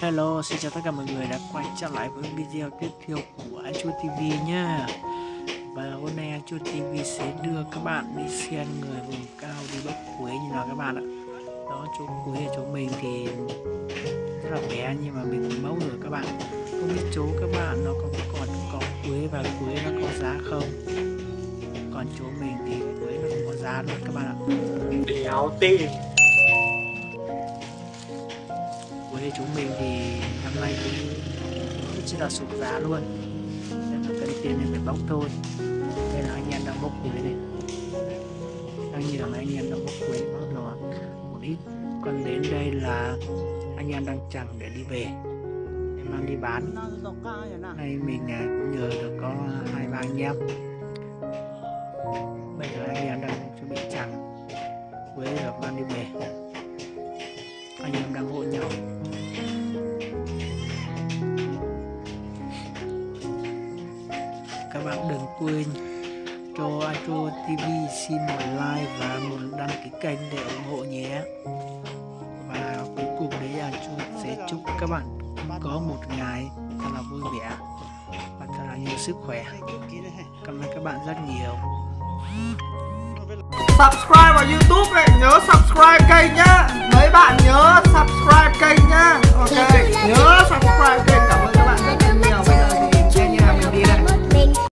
Hello, xin chào tất cả mọi người đã quay trở lại với video tiếp theo của Anh Chua TV nha. Và hôm nay Anh Chua TV sẽ đưa các bạn đi xem người vùng cao đi bốc quế như nào các bạn ạ. Đó, chỗ quế ở chỗ mình thì rất là bé nhưng mà mình cũng bốc rồi các bạn. Không biết chỗ các bạn nó còn có quế và quế nó có giá không? Còn chỗ mình thì quế nó không có giá luôn các bạn ạ. Đéo tiền. Quế chúng mình thì năm nay cũng rất là sụt giá luôn, nên là cần tiền nên phải bốc thôi. Đây là anh em đang bốc quế này, đang nhiều là anh em đang bốc quế bốc rồi một ít, còn đến đây là anh em đang chặt để đi về để mang đi bán. Đây mình cũng nhờ được có 2-3 anh em. Bây giờ anh em đang chuẩn bị chặt quế được mang đi về, anh em đang hộ nhau. Các bạn đừng quên cho Anh Chua TV xin một like và một đăng ký kênh để ủng hộ nhé. Và cuối cùng đấy Anh Chua sẽ chúc các bạn có một ngày thật là vui vẻ và thật là nhiều sức khỏe. Cảm ơn các bạn rất nhiều. Subscribe vào YouTube này, nhớ subscribe.